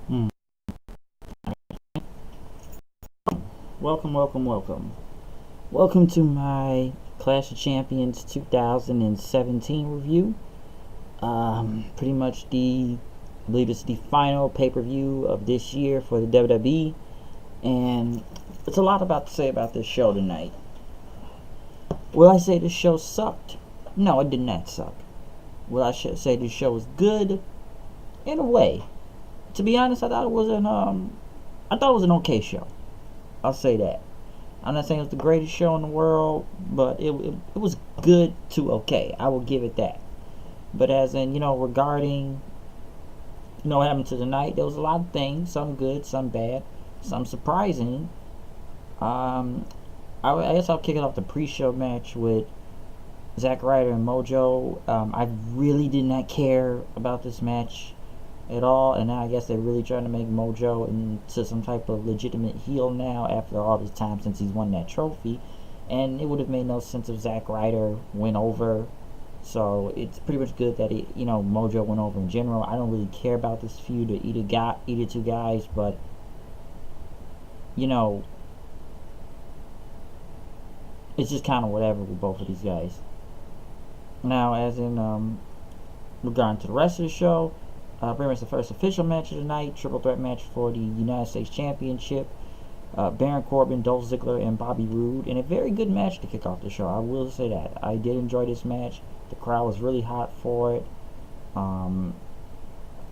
Hmm. Welcome, welcome, welcome. Welcome to my Clash of Champions 2017 review. Pretty much I believe it's the final pay-per-view of this year for the WWE, and it's a lot about to say about this show tonight. Will I say this show sucked? No, it did not suck. Will I say this show was good? In a way. To be honest, I thought it was an okay show. I'll say that. I'm not saying it was the greatest show in the world, but it was good to okay. I will give it that. But as in, regarding, what happened to the night, there was a lot of things, some good, some bad, some surprising. Um, I guess I'll kick it off the pre-show match with Zack Ryder and Mojo. I really did not care about this match at all, and now I guess they're really trying to make Mojo into some type of legitimate heel now after all this time since he's won that trophy. And it would have made no sense if Zack Ryder went over. So it's pretty much good that Mojo went over in general. I don't really care about this feud of either two guys, but you know, it's just kind of whatever with both of these guys. Now, as in regarding to the rest of the show, pretty much the first official match of the night, triple threat match for the United States Championship. Baron Corbin, Dolph Ziggler, and Bobby Roode, and a very good match to kick off the show. I will say that I did enjoy this match. The crowd was really hot for it.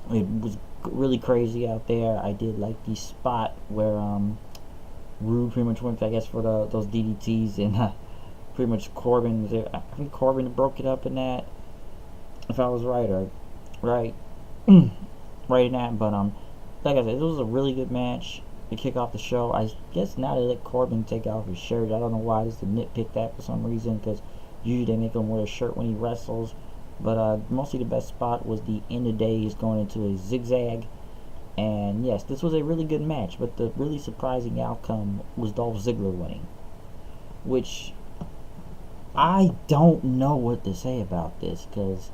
It was really crazy out there. I did like the spot where Roode pretty much went, I guess, for those DDTs, and pretty much Corbin was there. I think Corbin broke it up in that, if I was right, or right. Right in that, but like I said, it was a really good match to kick off the show. I guess now they let Corbin take off his shirt. I don't know why, just to nitpick that for some reason, because usually they make him wear a shirt when he wrestles. But mostly the best spot was the end of days going into a zigzag. And yes, this was a really good match, but the really surprising outcome was Dolph Ziggler winning, which I don't know what to say about this, because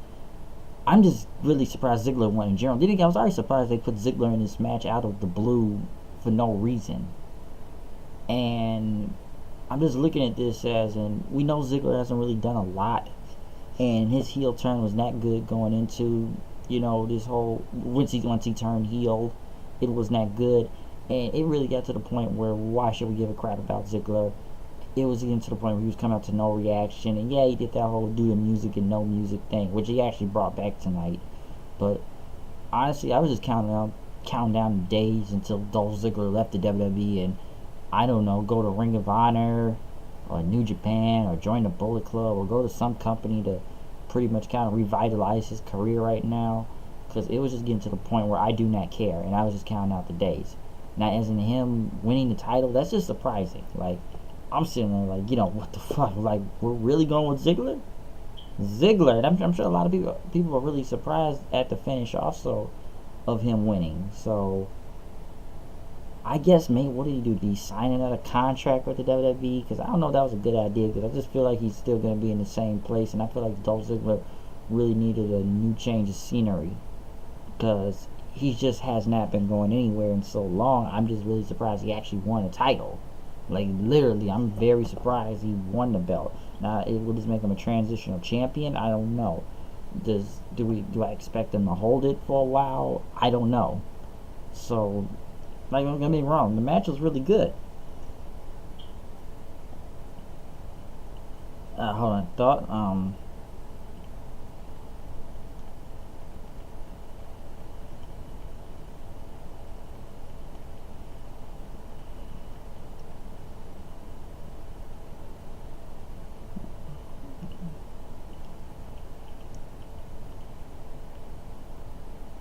I'm just really surprised Ziggler won in general. I was already surprised they put Ziggler in this match out of the blue for no reason. And I'm just looking at this as in, we know Ziggler hasn't really done a lot, and his heel turn was not good going into, this whole, once he turned heel, it was not good. And it really got to the point where, why should we give a crap about Ziggler? It was getting to the point where he was coming out to no reaction, and yeah, he did that whole do the music and no music thing, which he actually brought back tonight. But honestly, I was just counting down the days until Dolph Ziggler left the WWE, and I don't know, go to Ring of Honor or New Japan or join the Bullet Club or go to some company to pretty much kind of revitalize his career right now, because it was just getting to the point where I do not care, and I was just counting out the days. Now, as in him winning the title, that's just surprising. Like, I'm sitting there like, what the fuck? Like, we're really going with Ziggler? Ziggler, and I'm sure a lot of people are really surprised at the finish also of him winning. So, I guess, maybe, what did he do? Did he sign another contract with the WWE? Because I don't know if that was a good idea, because I just feel like he's still going to be in the same place, and I feel like Dolph Ziggler really needed a new change of scenery, because he just has not been going anywhere in so long. I'm just really surprised he actually won a title. Like, literally, I'm very surprised he won the belt. Now, will this make him a transitional champion? I don't know. Do I expect him to hold it for a while? I don't know. So, like, don't get me wrong, the match was really good. Hold on, thought.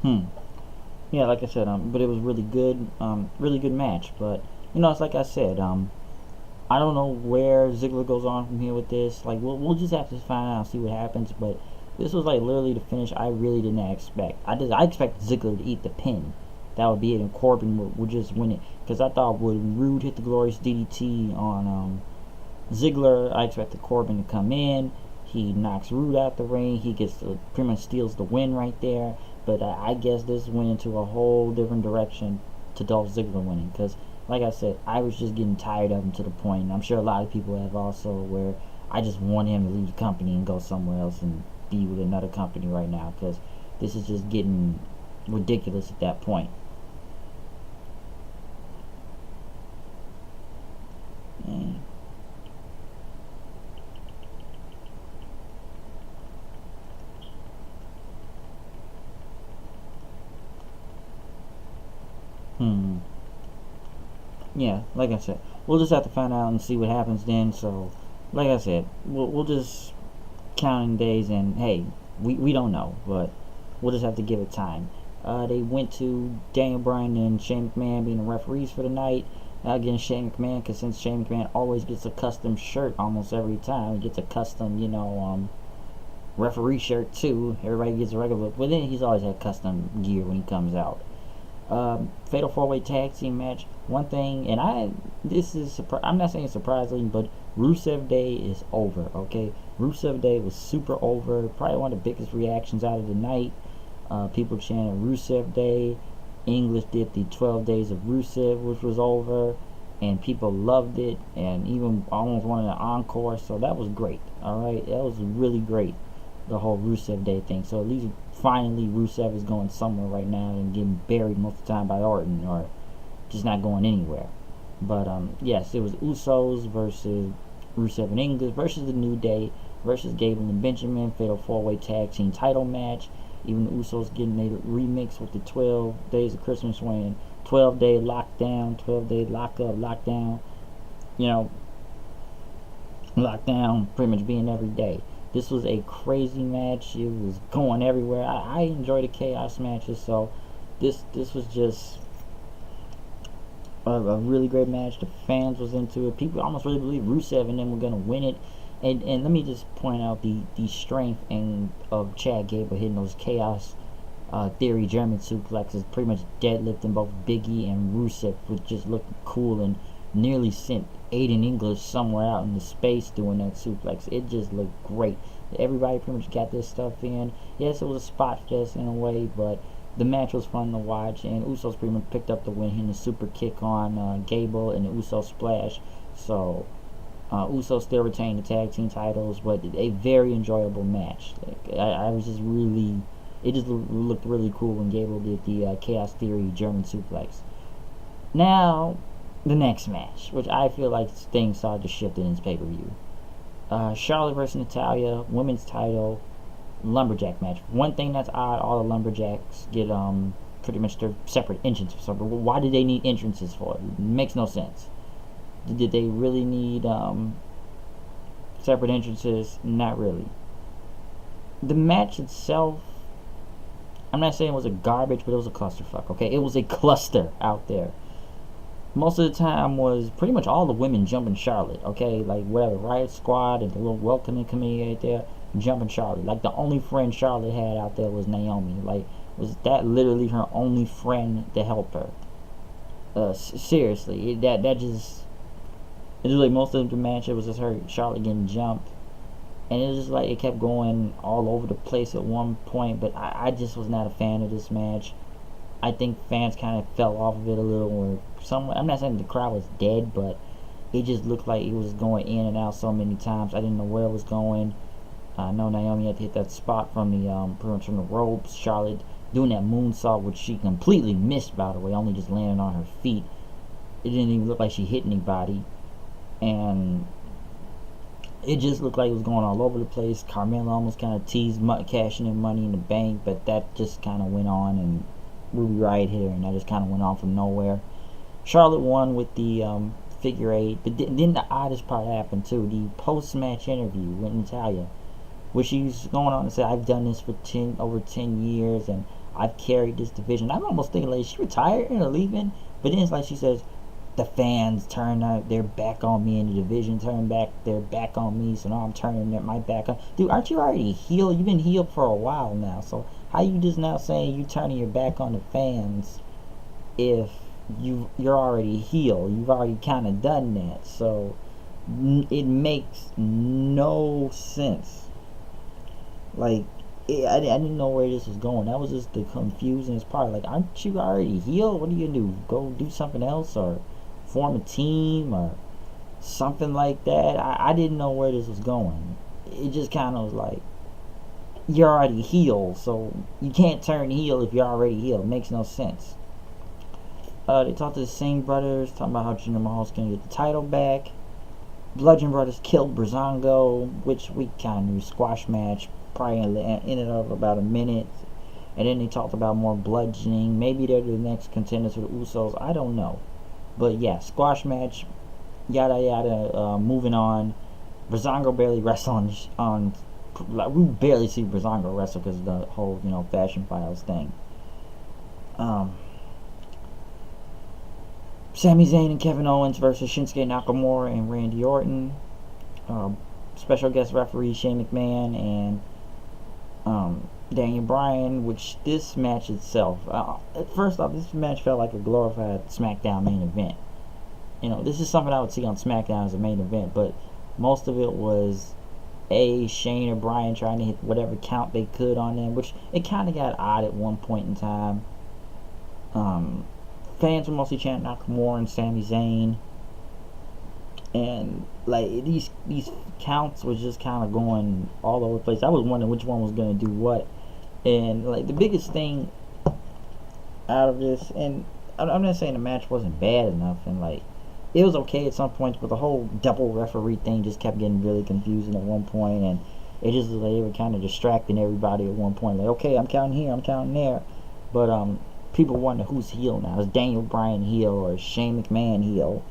Hmm. Yeah, like I said, but it was really good. Really good match. But it's like I said. I don't know where Ziggler goes on from here with this. Like, we'll just have to find out and see what happens. But this was like literally the finish I really did not expect. I expected Ziggler to eat the pin. That would be it, and Corbin would just win it. Because I thought when Rude hit the glorious DDT on Ziggler, I expected Corbin to come in. He knocks Rude out the ring. He pretty much steals the win right there. But I guess this went into a whole different direction to Dolph Ziggler winning. Because, like I said, I was just getting tired of him to the point, and I'm sure a lot of people have also, where I just want him to leave the company and go somewhere else and be with another company right now. Because this is just getting ridiculous at that point. And hmm. Yeah, like I said, we'll just have to find out and see what happens then. So, like I said, we'll just counting days, and hey, we don't know, but we'll just have to give it time. They went to Daniel Bryan and Shane McMahon being the referees for the night. Again, Shane McMahon, because since Shane McMahon always gets a custom shirt almost every time, he gets a custom, referee shirt too. Everybody gets a regular, but then he's always had custom gear when he comes out. Fatal 4-way tag team match. One thing, and I'm not saying surprisingly, but Rusev Day is over. Okay, Rusev Day was super over. Probably one of the biggest reactions out of the night. People chanted Rusev Day. English did the 12 days of Rusev, which was over, and people loved it, and even almost wanted an encore. So that was great. All right, that was really great, the whole Rusev Day thing. So at least finally Rusev is going somewhere right now and getting buried most of the time by Orton, or just not going anywhere. But yes, it was Usos versus Rusev and English versus the New Day versus Gable and Benjamin, fatal 4-way tag team title match. Even the Usos getting a remix with the 12 days of Christmas, when 12-day lockdown, 12-day lockup, lockdown, you know, lockdown pretty much being every day. This was a crazy match. It was going everywhere. I enjoy the chaos matches, so this was just a really great match. The fans was into it. People almost really believed Rusev and them were gonna win it. And let me just point out the strength of Chad Gable hitting those chaos theory German suplexes, pretty much deadlifting both Biggie and Rusev, which just looked cool, and nearly sent Aiden English somewhere out in the space doing that suplex. It just looked great. Everybody pretty much got this stuff in. Yes, it was a spot fest in a way, but the match was fun to watch, and Usos pretty much picked up the win, hitting a super kick on Gable and the Usos splash. So Usos still retain the tag team titles, but a very enjoyable match. Like, I was just really, it just looked really cool when Gable did the Chaos Theory German suplex. Now, the next match, which I feel like things started to shift in this pay-per-view. Charlotte versus Natalya, women's title, lumberjack match. One thing that's odd, all the lumberjacks get pretty much their separate entrances. So why did they need entrances for? It makes no sense. Did they really need separate entrances? Not really. The match itself, I'm not saying it was a garbage, but it was a clusterfuck. Okay, it was a cluster out there. Most of the time was pretty much all the women jumping Charlotte. Okay, like whatever, Riot Squad and the little welcoming committee right there jumping Charlotte. Like the only friend Charlotte had out there was Naomi. Like, was that literally her only friend to help her? Seriously, that just. It was like most of the match, it was just her, Charlotte, getting jumped. And it was just like it kept going all over the place at one point. But I just was not a fan of this match. I think fans kind of fell off of it a little. Or I'm not saying the crowd was dead, but it just looked like it was going in and out so many times. I didn't know where it was going. I know Naomi had to hit that spot from the pretty much from the ropes. Charlotte doing that moonsault, which she completely missed, by the way, only just landing on her feet. It didn't even look like she hit anybody. And it just looked like it was going all over the place. Carmella almost kind of teased cashing in Money in the Bank, but that just kind of went on, and Ruby Riott hit her, and that just kind of went on from nowhere. Charlotte won with the figure eight, but then the oddest part happened too. The post-match interview with Natalya, where she's going on and say, "I've done this for over 10 years, and I've carried this division." I'm almost thinking, like, is she retiring or leaving? But then it's like she says, the fans turn out their back on me, and the division turned back their back on me, so now I'm turning my back on. Dude, aren't you already healed? You've been healed for a while now, so how you just now saying you turning your back on the fans if you're already healed? You've already kind of done that, so it makes no sense. Like, I didn't know where this was going. That was just the confusing part. Like, aren't you already healed? What are you gonna do? Go do something else or form a team or something like that? I didn't know where this was going. It just kind of was like, you're already healed, so you can't turn heel if you're already healed. It makes no sense. They talked to the Singh brothers, talking about how Jinder Mahal's gonna get the title back. Bludgeon Brothers killed Breezango, which we kind of knew. Squash match, probably ended up about a minute. And then they talked about more bludgeoning. Maybe they're the next contenders for the Usos. I don't know. But yeah, squash match, yada yada. Moving on. Breezango barely wrestled on like, we barely see Breezango wrestle because of the whole, Fashion Files thing. Sami Zayn and Kevin Owens versus Shinsuke Nakamura and Randy Orton. Special guest referee Shane McMahon and Daniel Bryan, which this match itself, first off, this match felt like a glorified SmackDown main event. This is something I would see on SmackDown as a main event, but most of it was Shane or Bryan trying to hit whatever count they could on them, which it kind of got odd at one point in time. Fans were mostly chanting Nakamura and Sami Zayn, and like these counts was just kind of going all over the place. I was wondering which one was gonna do what, and like the biggest thing out of this, and I'm not saying the match wasn't bad enough, and like it was okay at some points, but the whole double referee thing just kept getting really confusing at one point, and it just like they were kind of distracting everybody at one point. Like, okay, I'm counting here, I'm counting there, but people wonder who's heel now. Is Daniel Bryan heel or Shane McMahon heel?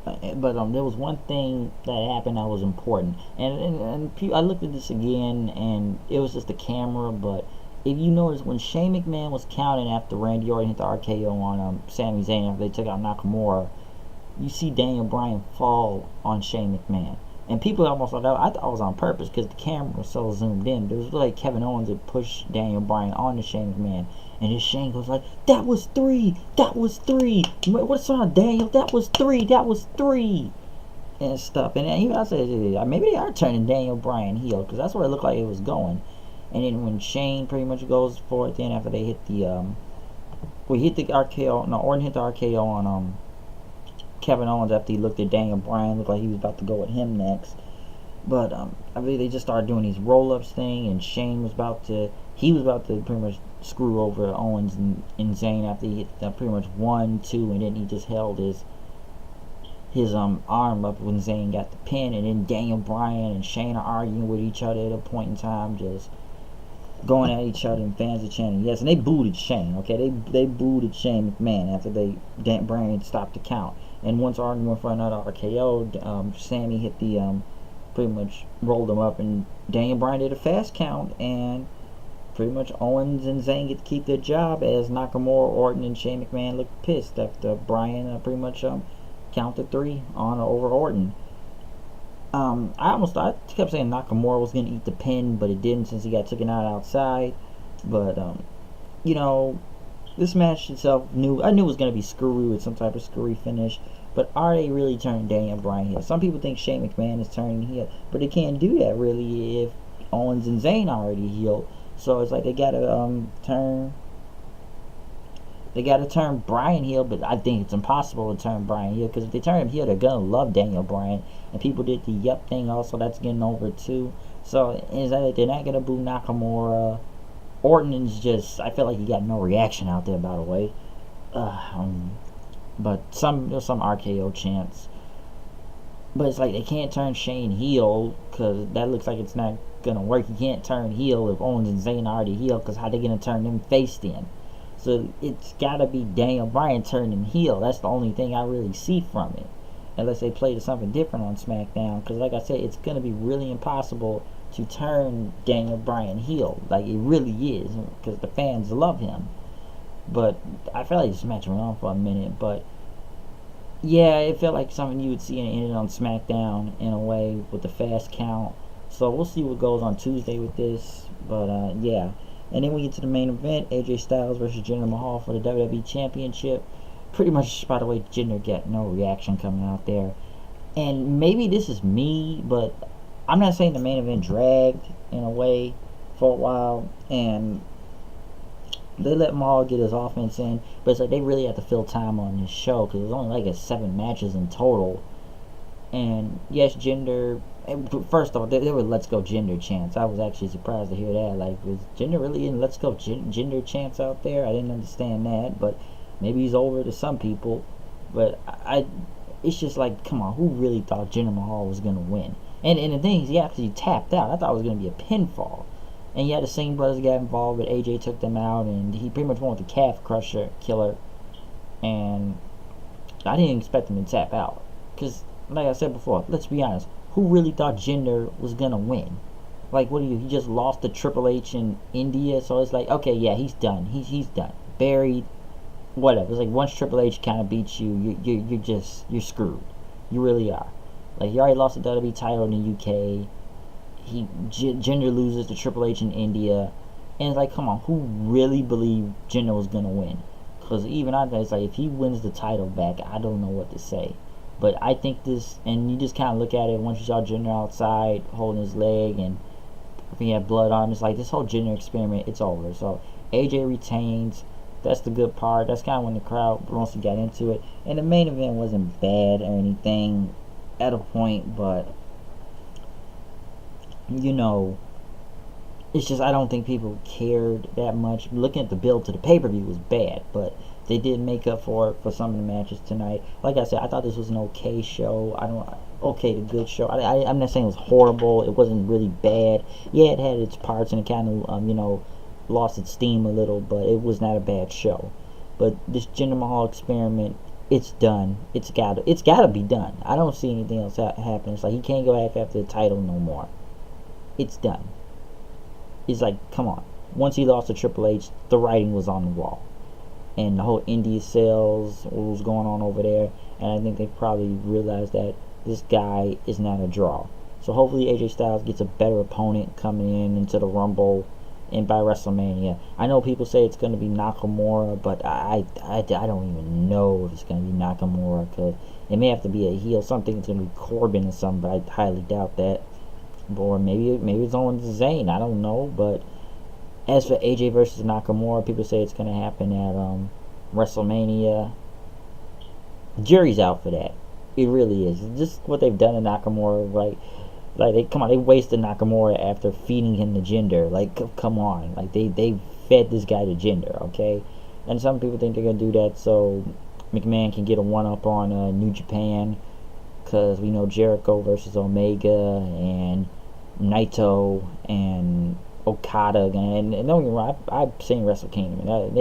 But there was one thing that happened that was important, and I looked at this again, and it was just the camera. But if you notice, when Shane McMahon was counting after Randy Orton hit the RKO on Sami Zayn after they took out Nakamura, you see Daniel Bryan fall on Shane McMahon. And people almost thought I thought it was on purpose because the camera was so zoomed in. But it was like Kevin Owens had pushed Daniel Bryan onto Shane McMahon. And his Shane goes like, that was 3! That was 3! What's wrong, Daniel? That was 3! That was 3! And stuff. And even I said, maybe they are turning Daniel Bryan heel because that's where it looked like it was going. And then when Shane pretty much goes for it, then after they hit the, hit the RKO, no, Orton hit the RKO on, Kevin Owens after he looked at Daniel Bryan, looked like he was about to go at him next. But I believe they just started doing these roll-ups thing, and Shane was about to pretty much screw over Owens and Zayn after he hit pretty much 1, 2, and then he just held his arm up when Zayn got the pin, and then Daniel Bryan and Shane are arguing with each other at a point in time, just going at each other, and fans are chanting yes, and they booed at Shane. Okay, they booed at Shane McMahon after Bryan stopped the count. And once Orton went for another RKO, Sami hit the pretty much rolled him up, and Daniel Bryan did a fast count, and pretty much Owens and Zayn get to keep their job as Nakamura, Orton, and Shane McMahon looked pissed after Bryan pretty much counted 3 on over Orton. I kept saying Nakamura was gonna eat the pin, but it didn't since he got taken out outside. But this match itself, I knew it was gonna be screwy with some type of screwy finish. But are they really turning Daniel Bryan heel? Some people think Shane McMahon is turning heel, but they can't do that really if Owens and Zayn already healed. So it's like they gotta turn Bryan heel, but I think it's impossible to turn Bryan heel because if they turn him heel, they're gonna love Daniel Bryan, and people did the yup thing also. That's getting over too. So is that they're not gonna boo Nakamura? Orton is just, I feel like he got no reaction out there, by the way. But there's some RKO chants. But it's like they can't turn Shane heel because that looks like it's not gonna work. You can't turn heel if Owens and Zayn are already heel because how they gonna turn them face then? So it's gotta be Daniel Bryan turning heel. That's the only thing I really see from it. Unless they play to something different on SmackDown. Because like I said, it's gonna be really impossible to turn Daniel Bryan heel. Like it really is. Because the fans love him. But I feel like this match went on for a minute. But yeah, it felt like something you would see and it ended on SmackDown in a way with the fast count. So we'll see what goes on Tuesday with this. But yeah. And then we get to the main event, AJ Styles versus Jinder Mahal for the WWE Championship. Pretty much, by the way, Jinder got no reaction coming out there. And maybe this is me, but I'm not saying the main event dragged in a way for a while, and they let Mahal get his offense in, but it's like they really had to fill time on this show because it was only like 7 matches in total. And yes, Jinder. First off, there were "Let's Go Jinder" chants. I was actually surprised to hear that. Like, was Jinder really in "Let's Go Jinder" chants out there? I didn't understand that, but maybe he's over to some people. But it's just like, come on, who really thought Jinder Mahal was gonna win? And the thing is, he actually tapped out. I thought it was gonna be a pinfall. And yeah, the Singh brothers got involved, but AJ took them out, and he pretty much went with the calf crusher killer. And I didn't expect him to tap out, because like I said before, let's be honest, who really thought Jinder was gonna win? Like, what do you? He just lost to Triple H in India, so it's like, okay, yeah, he's done. He's done, buried, whatever. It's like once Triple H kind of beats you, you're screwed. You really are. Like, he already lost the WWE title in the UK. Jinder loses to Triple H in India, and it's like, come on, who really believed Jinder was gonna win? Because even I know, it's like, if he wins the title back, I don't know what to say. But I think this, and you just kind of look at it once you saw Jinder outside holding his leg, and I think he had blood on him. It's like this whole Jinder experiment, it's over. So AJ retains. That's the good part. That's kind of when the crowd wants to get into it. And the main event wasn't bad or anything at a point, but you know, it's just I don't think people cared that much. Looking at the build to the pay-per-view was bad, but they did make up for it for some of the matches tonight. Like I said, I thought this was an okay show. Okay to good show. I'm not saying it was horrible. It wasn't really bad. Yeah, it had its parts and it kind of lost its steam a little, but it was not a bad show. But this Jinder Mahal experiment, it's done. It's gotta be done. I don't see anything else happen. It's like he can't go after the title no more. It's done. It's like, come on. Once he lost to Triple H, the writing was on the wall. And the whole India sales, what was going on over there, and I think they probably realized that this guy is not a draw. So hopefully AJ Styles gets a better opponent coming into the Rumble and by WrestleMania. I know people say it's going to be Nakamura, but I don't even know if it's going to be Nakamura, because it may have to be a heel. Something it's going to be Corbin or something, but I highly doubt that. Or maybe it's Owens and Zayn. I don't know, but as for AJ versus Nakamura, people say it's going to happen at WrestleMania. Jury's out for that. It really is. It's just what they've done to Nakamura. They wasted Nakamura after feeding him to Jinder. Like, come on. Like, they fed this guy to Jinder, okay? And some people think they're going to do that so McMahon can get a one-up on New Japan, because we know Jericho versus Omega and Naito and Okada, and don't get me wrong, I've seen Wrestle Kingdom, and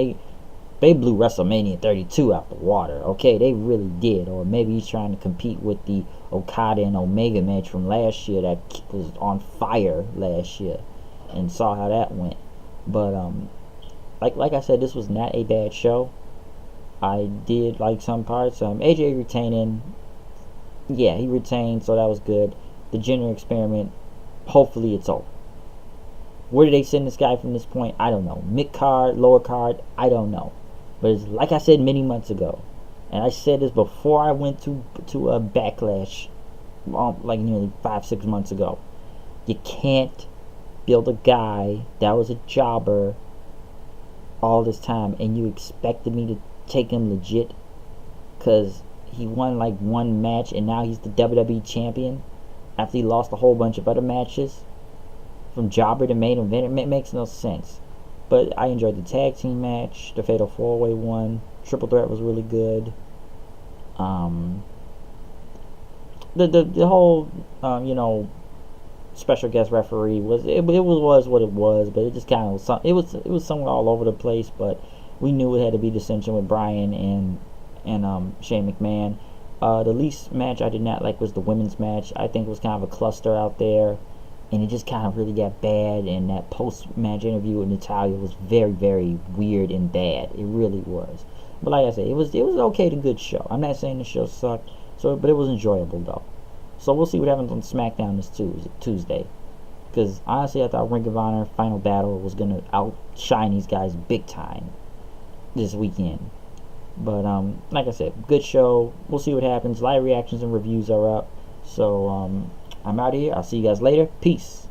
they blew WrestleMania 32 out the water, okay? They really did. Or maybe he's trying to compete with the Okada and Omega match from last year that was on fire last year, and saw how that went. But like I said, this was not a bad show. I did like some parts. AJ retaining, yeah, he retained, so that was good. The Jinder experiment, hopefully it's over. Where do they send this guy from this point? I don't know. Mid card, lower card, I don't know. But it's like I said many months ago, and I said this before I went to a Backlash, like nearly 5-6 months ago. You can't build a guy that was a jobber all this time, and you expected me to take him legit because he won like one match and now he's the WWE champion after he lost a whole bunch of other matches. From jobber to main event, it makes no sense. But I enjoyed the tag team match, the Fatal 4-Way one. Triple Threat was really good. The whole special guest referee was what it was, but it just kind of was somewhere all over the place. But we knew it had to be dissension with Bryan and Shane McMahon. The least match I did not like was the women's match. I think it was kind of a cluster out there, and it just kind of really got bad. And that post-match interview with Natalya was very, very weird and bad. It really was. But like I said, it was an okay to good show. I'm not saying the show sucked, but it was enjoyable though. So we'll see what happens on SmackDown this Tuesday. Because honestly, I thought Ring of Honor Final Battle was gonna outshine these guys big time this weekend. But like I said, good show. We'll see what happens. Live reactions and reviews are up. So I'm out of here. I'll see you guys later. Peace.